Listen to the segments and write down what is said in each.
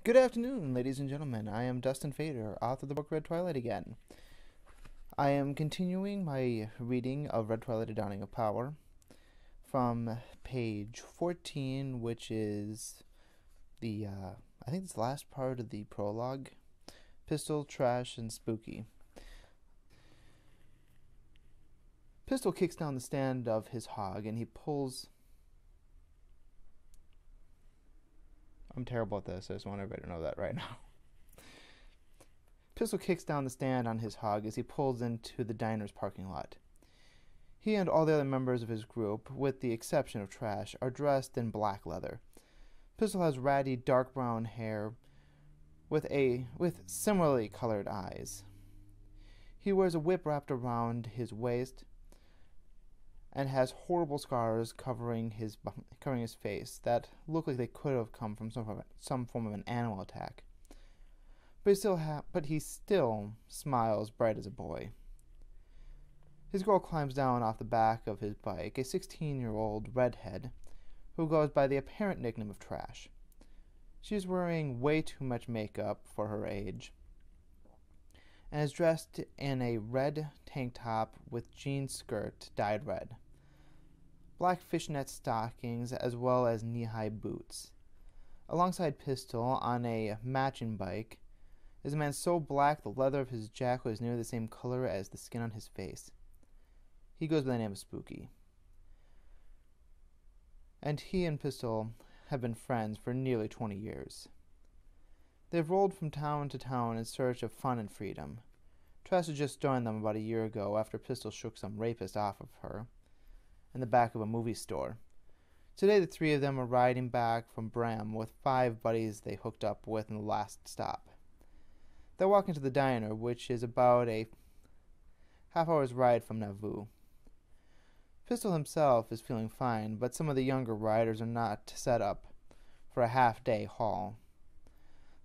Good afternoon, ladies and gentlemen. I am Dustin Feyder, author of the book Red Twilight again. I am continuing my reading of Red Twilight: A Dawning of Power from page 14, which is I think it's the last part of the prologue. Pistol, Trash, and Spooky. Pistol kicks down the stand of his hog and he pulls... I'm terrible at this. I just want everybody to know that right now. Pistol kicks down the stand on his hog as he pulls into the diner's parking lot. He and all the other members of his group, with the exception of Trash, are dressed in black leather. Pistol has ratty dark brown hair with similarly colored eyes. He wears a whip wrapped around his waist and has horrible scars covering his face that look like they could have come from some form of an animal attack. But he still smiles bright as a boy. His girl climbs down off the back of his bike, a 16-year-old redhead who goes by the apparent nickname of Trash. She's wearing way too much makeup for her age and is dressed in a red tank top with jean skirt dyed red, black fishnet stockings, as well as knee-high boots. Alongside Pistol, on a matching bike, is a man so black the leather of his jacket is nearly the same color as the skin on his face. He goes by the name of Spooky. And he and Pistol have been friends for nearly 20 years. They've rolled from town to town in search of fun and freedom. Trash had just joined them about a year ago after Pistol shook some rapist off of her in the back of a movie store. Today the three of them are riding back from Bram with 5 buddies they hooked up with in the last stop. They're walking to the diner, which is about a half-hour's ride from Nauvoo. Pistol himself is feeling fine, but some of the younger riders are not set up for a half-day haul.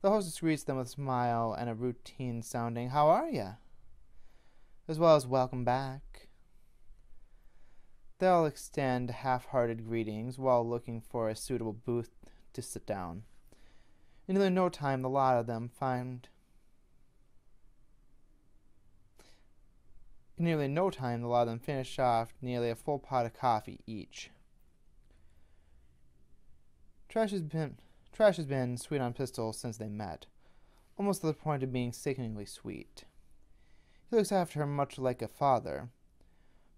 The hostess greets them with a smile and a routine-sounding, "How are ya?" as well as "Welcome back." They all extend half-hearted greetings while looking for a suitable booth to sit down. In nearly no time, the lot of them finish off nearly a full pot of coffee each. Trash has been sweet on Pistol since they met, almost to the point of being sickeningly sweet. He looks after her much like a father,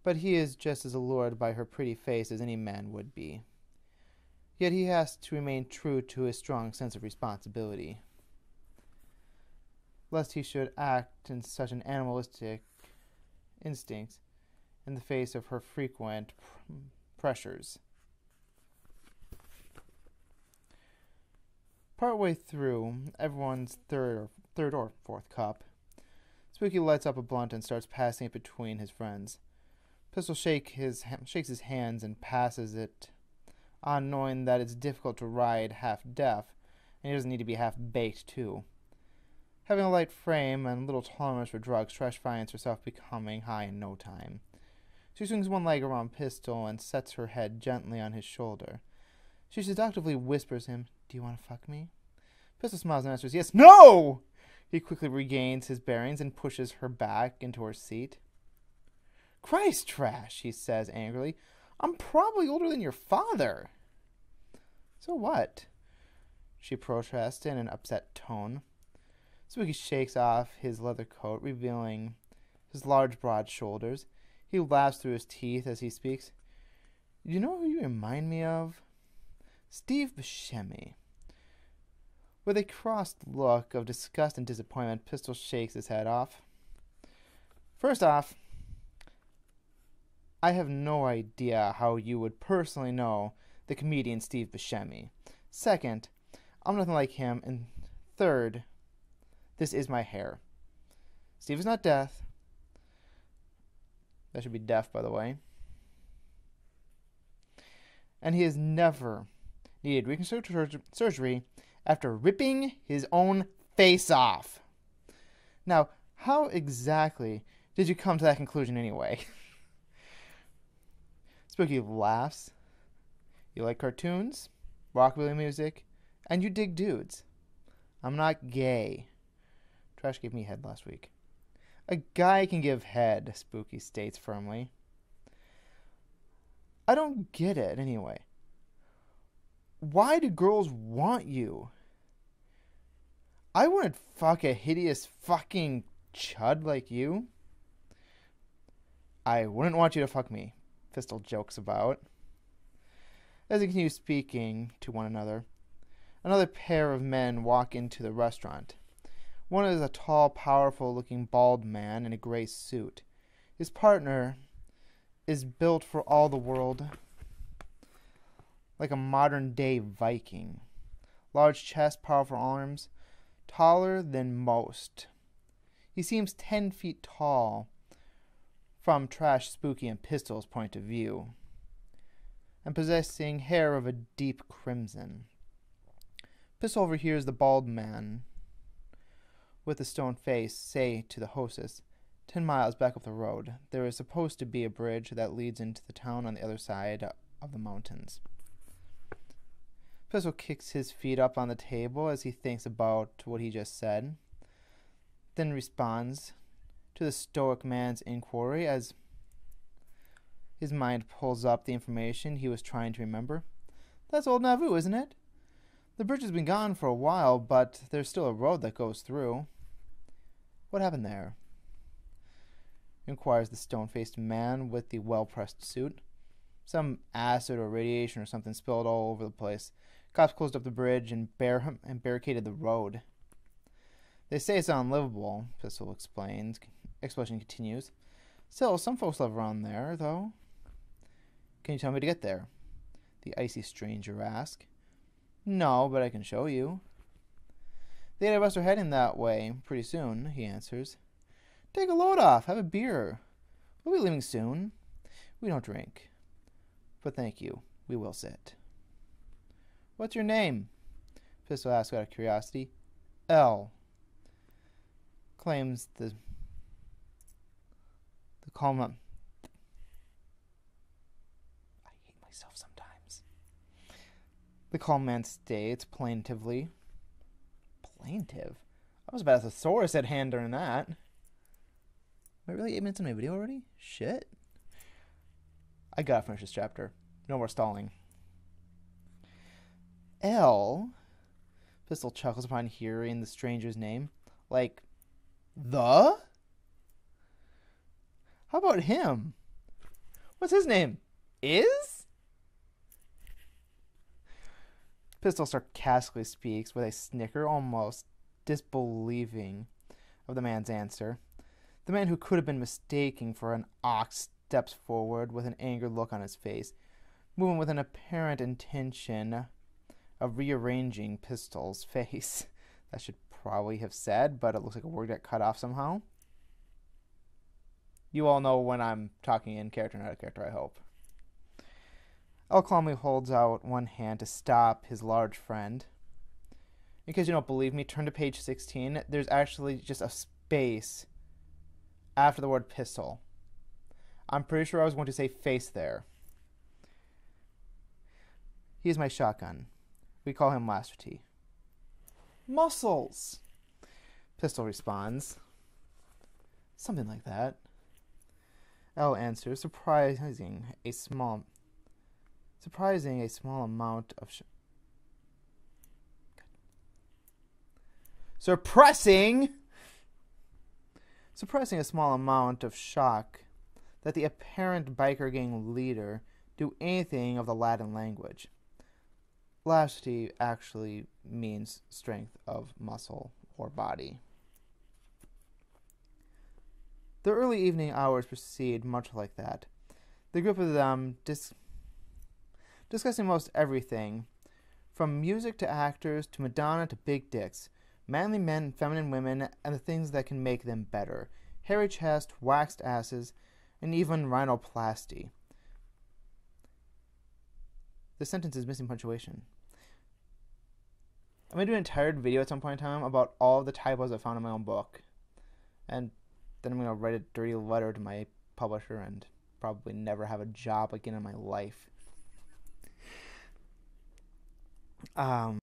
but he is just as allured by her pretty face as any man would be. Yet he has to remain true to his strong sense of responsibility, lest he should act in such an animalistic instincts in the face of her frequent pressures. Partway through everyone's third or fourth cup, Spooky lights up a blunt and starts passing it between his friends. Pistol shakes his hands and passes it on, knowing that it's difficult to ride half-deaf, and he doesn't need to be half-baked, too. Having a light frame and little tolerance for drugs, Trash finds herself becoming high in no time. She swings one leg around Pistol and sets her head gently on his shoulder. She seductively whispers him, "Do you want to fuck me?" Pistol smiles and answers, "Yes." "No!" He quickly regains his bearings and pushes her back into her seat. "Christ, Trash," he says angrily. "I'm probably older than your father." "So what?" she protests in an upset tone. Spooky shakes off his leather coat, revealing his large, broad shoulders. He laughs through his teeth as he speaks. "You know who you remind me of? Steve Buscemi." With a crossed look of disgust and disappointment, Pistol shakes his head off. "First off, I have no idea how you would personally know the comedian Steve Buscemi. Second, I'm nothing like him. And third, this is my hair. Steve is not deaf." That should be deaf, by the way. "And he has never needed reconstructive surgery after ripping his own face off." Now, how exactly did you come to that conclusion anyway? Spooky laughs. "You like cartoons, rockabilly music, and you dig dudes. I'm not gay. Trash gave me head last week. A guy can give head, Spooky states firmly. I don't get it, anyway. Why do girls want you? I wouldn't fuck a hideous fucking chud like you. I wouldn't want you to fuck me, Pistol jokes about. As they continue speaking to one another, another pair of men walk into the restaurant. One is a tall, powerful-looking bald man in a gray suit. His partner is built for all the world like a modern-day Viking. Large chest, powerful arms, taller than most. He seems 10 feet tall from Trash, Spooky, and Pistol's point of view, and possessing hair of a deep crimson. Pistol overhears the bald man with the stone face say to the hostess, 10 miles back up the road, there is supposed to be a bridge that leads into the town on the other side of the mountains. Pistol kicks his feet up on the table as he thinks about what he just said, then responds to the stoic man's inquiry as his mind pulls up the information he was trying to remember. That's old Nauvoo, isn't it? The bridge has been gone for a while, but there's still a road that goes through. What happened there? Inquires the stone-faced man with the well-pressed suit. Some acid or radiation or something spilled all over the place. Cops closed up the bridge and barricaded the road. They say it's unlivable, Pistol explains. Explanation continues. Still, some folks live around there, though. Can you tell me to get there? The icy stranger asks. No, but I can show you. The eight of us are heading that way pretty soon, he answers. Take a load off, have a beer. We'll be leaving soon. We don't drink. But thank you, we will sit. What's your name? Pistol asks out of curiosity. L. Claims the calm up. I hate myself sometimes. The calm man states plaintively. Plaintive? I was about a thesaurus at hand during that. Am I really 8 minutes in my video already? Shit. I gotta finish this chapter. No more stalling. L. Pistol chuckles upon hearing the stranger's name. Like, the? How about him? What's his name? Is? Pistol sarcastically speaks with a snicker, almost disbelieving of the man's answer. The man who could have been mistaken for an ox steps forward with an angered look on his face, moving with an apparent intention of rearranging Pistol's face. That should probably have said, but it looks like a word got cut off somehow. You all know when I'm talking in character, not out of character, I hope. El calmly holds out one hand to stop his large friend. In case you don't believe me, turn to page 16. There's actually just a space after the word pistol. I'm pretty sure I was going to say face there. He is my shotgun. We call him Lasterty. Muscles, Pistol responds. Something like that. L answers, surprising a small amount of suppressing a small amount of shock that the apparent biker gang leader do anything of the Latin language. Lasterty actually means strength of muscle or body. The early evening hours proceed much like that. The group of them discussing most everything, from music to actors to Madonna to big dicks, manly men, feminine women, and the things that can make them better. Hairy chest, waxed asses, and even rhinoplasty. The sentence is missing punctuation. I'm going to do an entire video at some point in time about all the typos I found in my own book. And then I'm going to write a dirty letter to my publisher and probably never have a job again in my life.